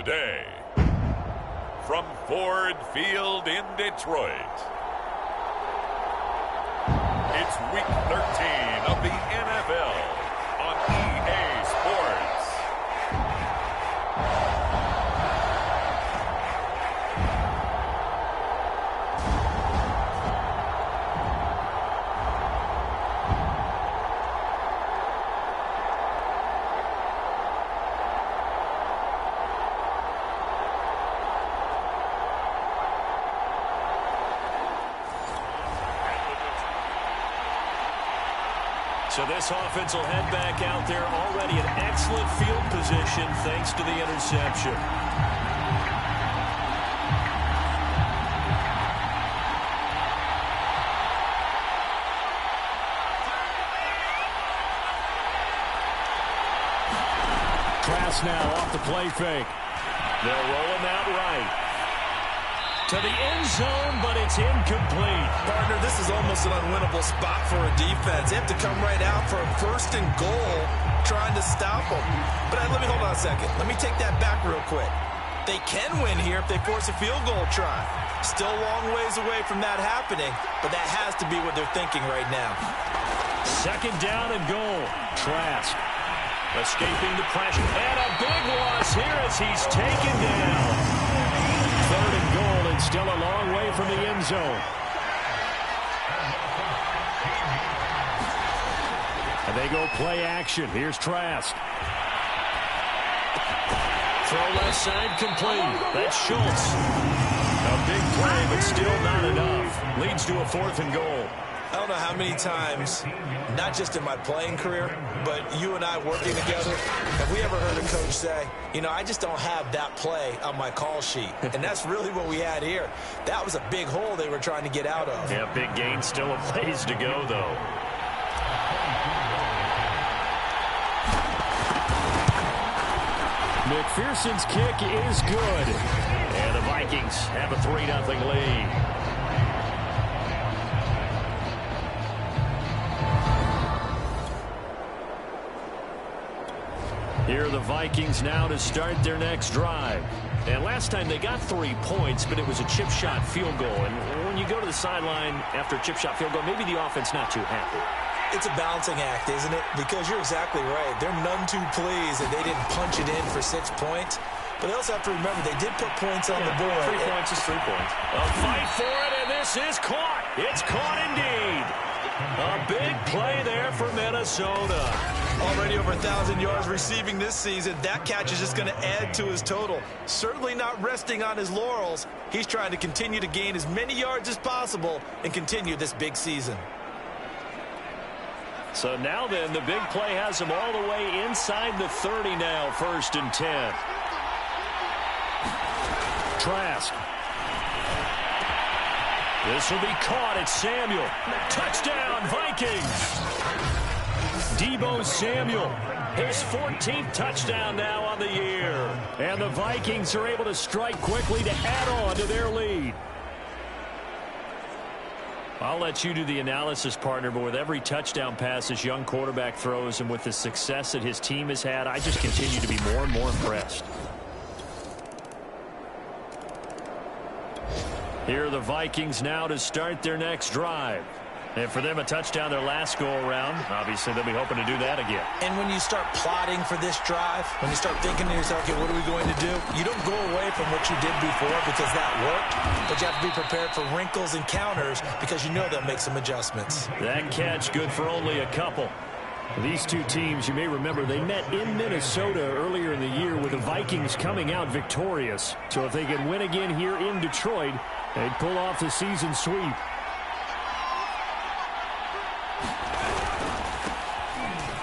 the day. From Ford Field in Detroit, it's Week 13 of the NFL on EA Sports. So this offense will head back out there, already in excellent field position thanks to the interception. Trask now off the play fake. They'll roll him out right to the end zone, but it's incomplete. Partner, this is almost an unwinnable spot for a defense. They have to come right out for a first and goal, trying to stop them. But let me hold on a second. Let me take that back real quick. They can win here if they force a field goal try. Still a long ways away from that happening, but that has to be what they're thinking right now. Second down and goal. Trask escaping the pressure. And a big loss here as he's taken down. Third and goal, and still a long way from the end zone. And they go play action. Here's Trask. Throw left side complete. That's Schultz. A big play, but still not enough. Leads to a fourth and goal. I don't know how many times, not just in my playing career, but you and I working together, have we ever heard a coach say, you know, I just don't have that play on my call sheet. And that's really what we had here. That was a big hole they were trying to get out of. Yeah, big gain, still a ways to go, though. McPherson's kick is good. And the Vikings have a 3-0 lead. Here are the Vikings now to start their next drive. And last time they got 3 points, but it was a chip shot field goal. And when you go to the sideline after a chip shot field goal, maybe the offense not too happy. It's a balancing act, isn't it? Because you're exactly right. They're none too pleased that they didn't punch it in for 6 points. But they also have to remember they did put points on the board. 3 points is 3 points. A fight for it, and this is caught. It's caught indeed. A big play there for Minnesota. Already over 1,000 yards receiving this season. That catch is just going to add to his total. Certainly not resting on his laurels. He's trying to continue to gain as many yards as possible and continue this big season. So now then, the big play has him all the way inside the 30 now, 1st and 10. Trask. This will be caught. It's Samuel. Touchdown, Vikings. Deebo Samuel, his 14th touchdown now on the year. And the Vikings are able to strike quickly to add on to their lead. I'll let you do the analysis, partner, but with every touchdown pass this young quarterback throws and with the success that his team has had, I just continue to be more and more impressed. Here are the Vikings now to start their next drive. And for them, a touchdown their last go-around. Obviously, they'll be hoping to do that again. And when you start plotting for this drive, when you start thinking to yourself, okay, what are we going to do? You don't go away from what you did before because that worked. But you have to be prepared for wrinkles and counters because you know they'll make some adjustments. That catch good for only a couple. These two teams, you may remember, they met in Minnesota earlier in the year with the Vikings coming out victorious. So if they can win again here in Detroit, they'd pull off the season sweep.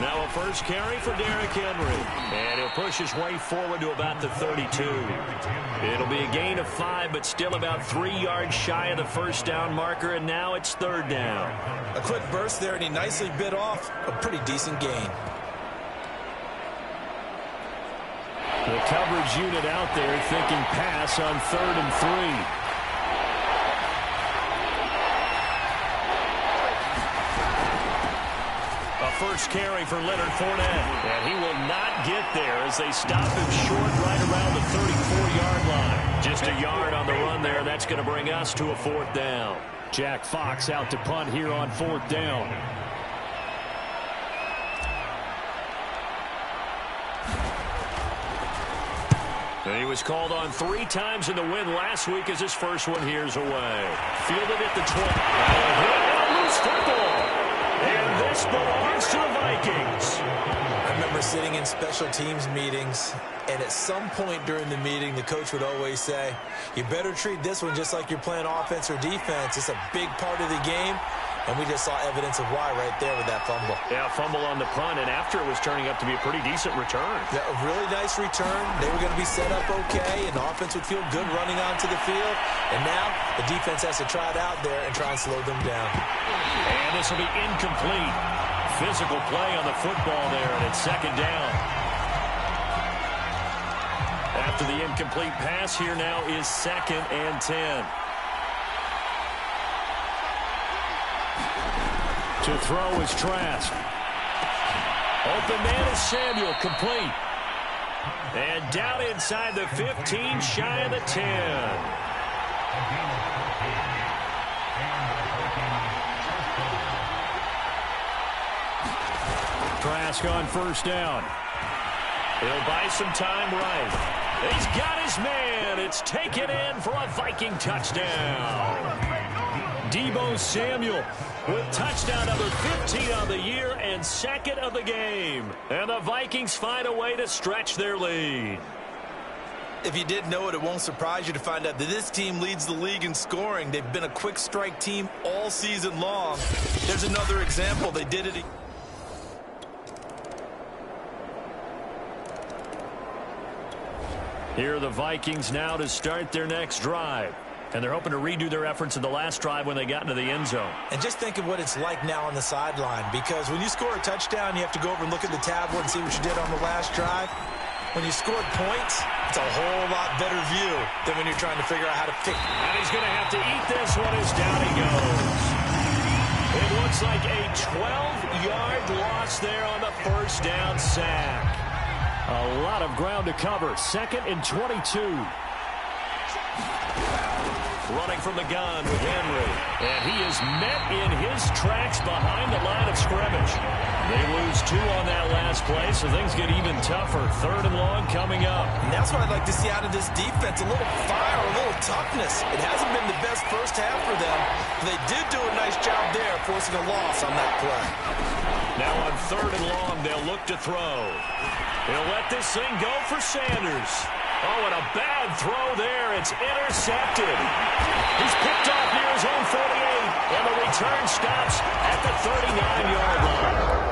Now a first carry for Derrick Henry. And he'll push his way forward to about the 32. It'll be a gain of 5, but still about 3 yards shy of the first down marker, and now it's 3rd down. A quick burst there, and he nicely bit off a pretty decent gain. The coverage unit out there thinking pass on 3rd and 3. First carry for Leonard Fournette. And he will not get there as they stop him short right around the 34 Lost a yard on the run there. That's going to bring us to a 4th down. Jack Fox out to punt here on 4th down. And he was called on 3 times in the win last week as his first one here's away. Fielded at the 12. And a loose football. And this belongs to the Vikings. I remember sitting in special teams meetings, and at some point during the meeting, the coach would always say, you better treat this one just like you're playing offense or defense. It's a big part of the game. And we just saw evidence of why right there with that fumble. Yeah, fumble on the punt, and after it was turning up to be a pretty decent return. Yeah, a really nice return. They were going to be set up okay, and the offense would feel good running onto the field. And now the defense has to try it out there and try and slow them down. And this will be incomplete. Physical play on the football there, and it's 2nd down. After the incomplete pass, here now is 2nd and 10. To throw is Trask. Open man is Samuel, complete. And down inside the 15, shy of the 10. Trask on 1st down. He'll buy some time right. He's got his man. It's taken in for a Viking touchdown. Deebo Samuel with touchdown number 15 on the year and 2nd of the game. And the Vikings find a way to stretch their lead. If you didn't know it, it won't surprise you to find out that this team leads the league in scoring. They've been a quick strike team all season long. There's another example. They did it. Here are the Vikings now to start their next drive. And they're hoping to redo their efforts in the last drive when they got into the end zone. And just think of what it's like now on the sideline, because when you score a touchdown, you have to go over and look at the tablet and see what you did on the last drive. When you scored points, it's a whole lot better view than when you're trying to figure out how to pick. And he's going to have to eat this one as down he goes. It looks like a 12-yard loss there on the 1st down sack. A lot of ground to cover. 2nd and 22. Running from the gun with Henry. And he is met in his tracks behind the line of scrimmage. They lose 2 on that last play, so things get even tougher. 3rd and long coming up. And that's what I'd like to see out of this defense. A little fire, a little toughness. It hasn't been the best first half for them, but they did do a nice job there, forcing a loss on that play. Now on 3rd and long, they'll look to throw. He'll let this thing go for Sanders. Oh, and a bad throw there. It's intercepted. He's picked off near his own 48, and the return stops at the 39-yard line.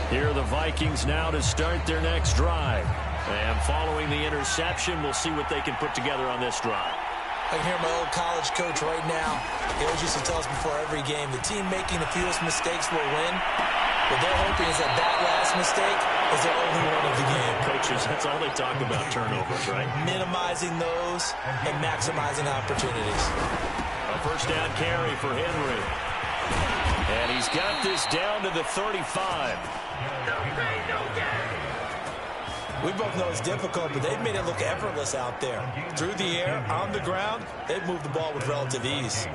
Here are the Vikings now to start their next drive. And following the interception, we'll see what they can put together on this drive. I can hear my old college coach right now. He always used to tell us before every game, the team making the fewest mistakes will win. What they're hoping is that that last mistake is their only one of the game. Coaches, that's all they talk about, turnovers, right? Minimizing those and maximizing opportunities. A 1st down carry for Henry. And he's got this down to the 35. We both know it's difficult, but they've made it look effortless out there. Through the air, on the ground, they've moved the ball with relative ease.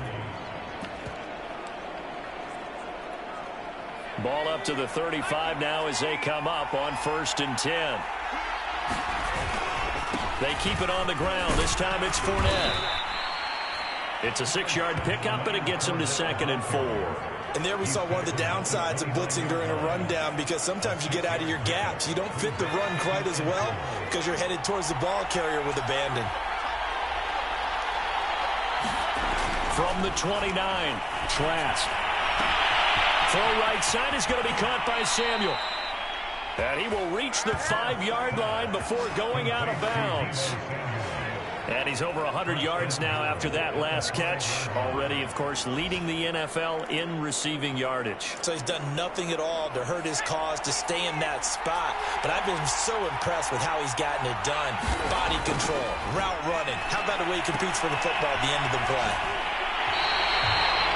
Ball up to the 35 now as they come up on 1st and 10. They keep it on the ground. This time it's Fournette. It's a 6-yard pickup, and it gets him to 2nd and 4. And there we saw one of the downsides of blitzing during a rundown, because sometimes you get out of your gaps. You don't fit the run quite as well because you're headed towards the ball carrier with abandon. From the 29, Trask. Throw right side is going to be caught by Samuel. And he will reach the 5-yard line before going out of bounds. And he's over 100 yards now after that last catch. Already, of course, leading the NFL in receiving yardage. So he's done nothing at all to hurt his cause, to stay in that spot. But I've been so impressed with how he's gotten it done. Body control, route running. How about the way he competes for the football at the end of the play?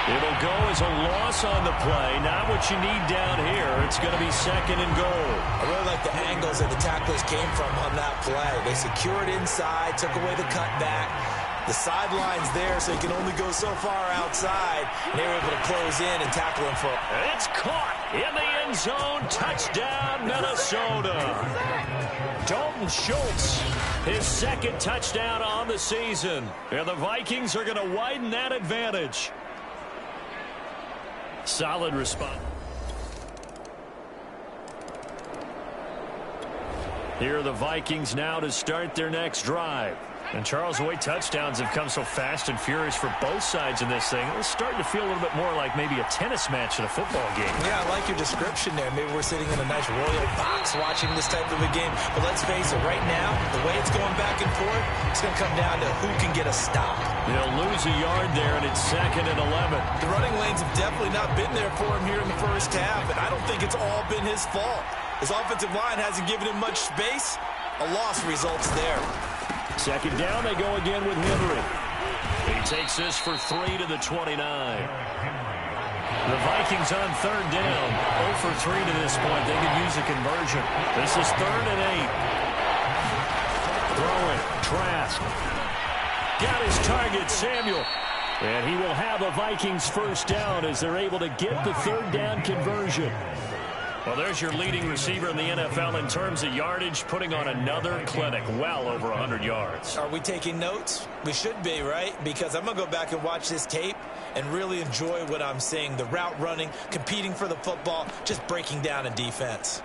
It'll go as a loss on the play. Not what you need down here. It's going to be 2nd and goal. I really like the angles that the tacklers came from on that play. They secured inside, took away the cutback. The sideline's there, so he can only go so far outside. And they were able to close in and tackle him for. It's caught in the end zone. Touchdown, Minnesota. Dalton Schultz, his 2nd touchdown on the season. And the Vikings are going to widen that advantage. Solid response. Here are the Vikings now to start their next drive. And Charles, the way touchdowns have come so fast and furious for both sides in this thing, it's starting to feel a little bit more like maybe a tennis match in a football game. Yeah, I like your description there. Maybe we're sitting in a nice royal box watching this type of a game. But let's face it, right now, the way it's going back and forth, it's going to come down to who can get a stop. They'll lose a yard there, and it's 2nd and 11. The running lanes have definitely not been there for him here in the first half, and I don't think it's all been his fault. His offensive line hasn't given him much space. A loss results there. 2nd down, they go again with Henry. He takes this for 3 to the 29. The Vikings on 3rd down. 0 for 3 to this point. They could use a conversion. This is 3rd and 8. Throwing, Trask. Got his target, Samuel. And he will have a Vikings 1st down as they're able to get the 3rd down conversion. Well, there's your leading receiver in the NFL in terms of yardage, putting on another clinic, well over 100 yards. Are we taking notes? We should be, right? Because I'm going to go back and watch this tape and really enjoy what I'm seeing. The route running, competing for the football, just breaking down a defense.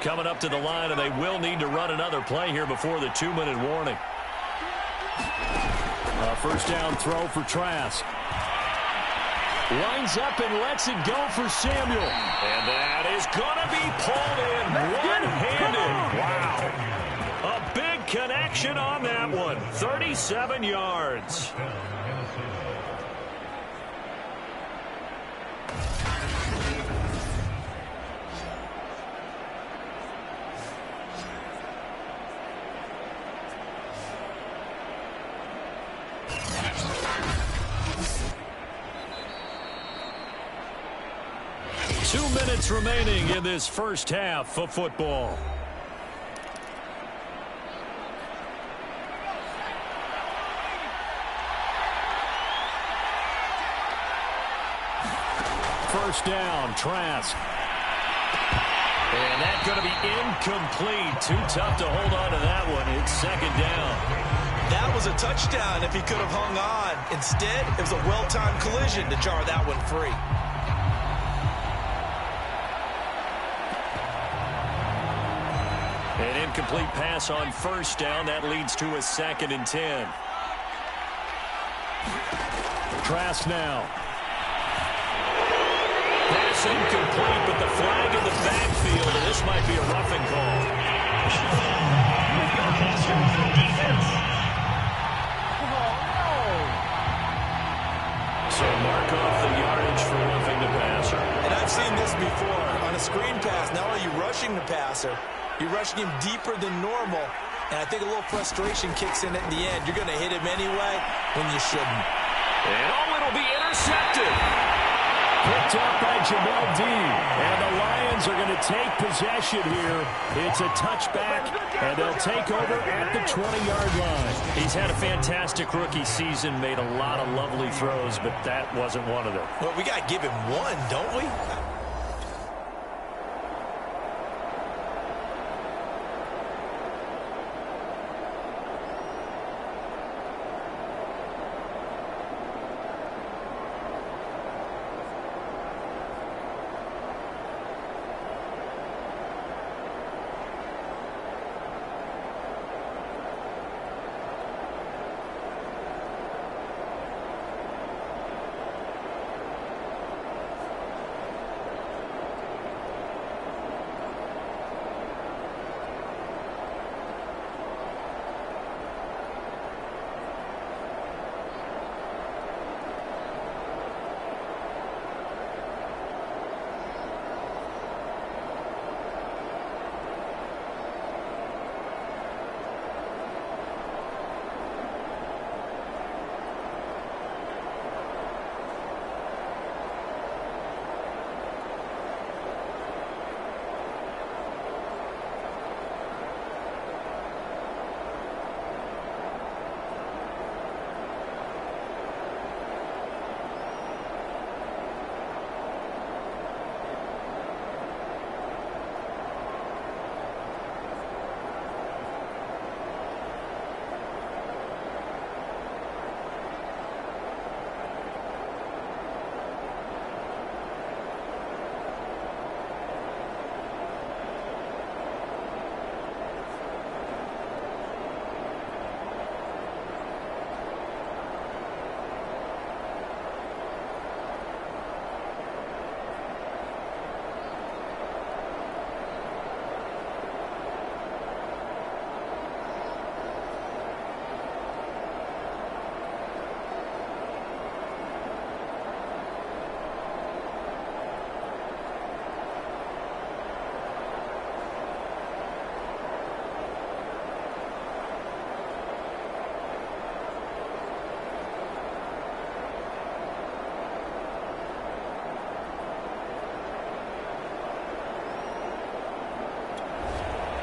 Coming up to the line, and they will need to run another play here before the 2-minute warning. A 1st down throw for Trask. Lines up and lets it go for Samuel. And that is going to be pulled in one-handed. Wow. A big connection on that one. 37 yards. Remaining in this first half of football. First down, Trask. And that's going to be incomplete. Too tough to hold on to that one. It's 2nd down. That was a touchdown if he could have hung on. Instead, it was a well-timed collision to jar that one free. An incomplete pass on 1st down. That leads to a 2nd and 10. Trask now. Pass incomplete, but the flag in the backfield, and this might be a roughing call. So mark off the yardage for roughing the passer. And I've seen this before. On a screen pass, not only are you rushing the passer, you're rushing him deeper than normal, and I think a little frustration kicks in at the end. You're going to hit him anyway when you shouldn't. And it'll be intercepted. Quick picked off by Jamel Dean. And the Lions are going to take possession here. It's a touchback, and they'll take over at the 20-yard line. He's had a fantastic rookie season, made a lot of lovely throws, but that wasn't one of them. Well, we got to give him one, don't we?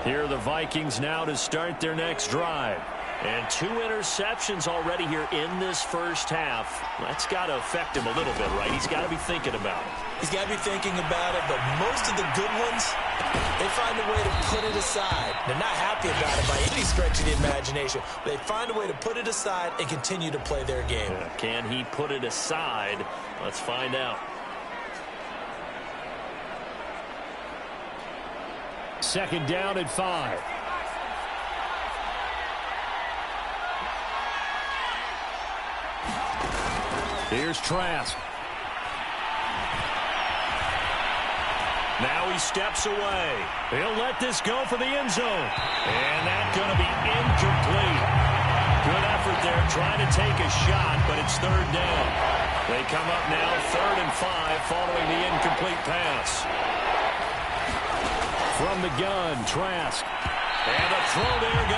Here are the Vikings now to start their next drive. And 2 interceptions already here in this first half. That's got to affect him a little bit, right? He's got to be thinking about it. He's got to be thinking about it, but most of the good ones, they find a way to put it aside. They're not happy about it by any stretch of the imagination. They find a way to put it aside and continue to play their game. Can he put it aside? Let's find out. Second down and 5. Here's Trask. Now he steps away. He'll let this go for the end zone. And that's going to be incomplete. Good effort there trying to take a shot, but it's third down. They come up now 3rd and 5 following the incomplete pass. From the gun, Trask. And a throw there.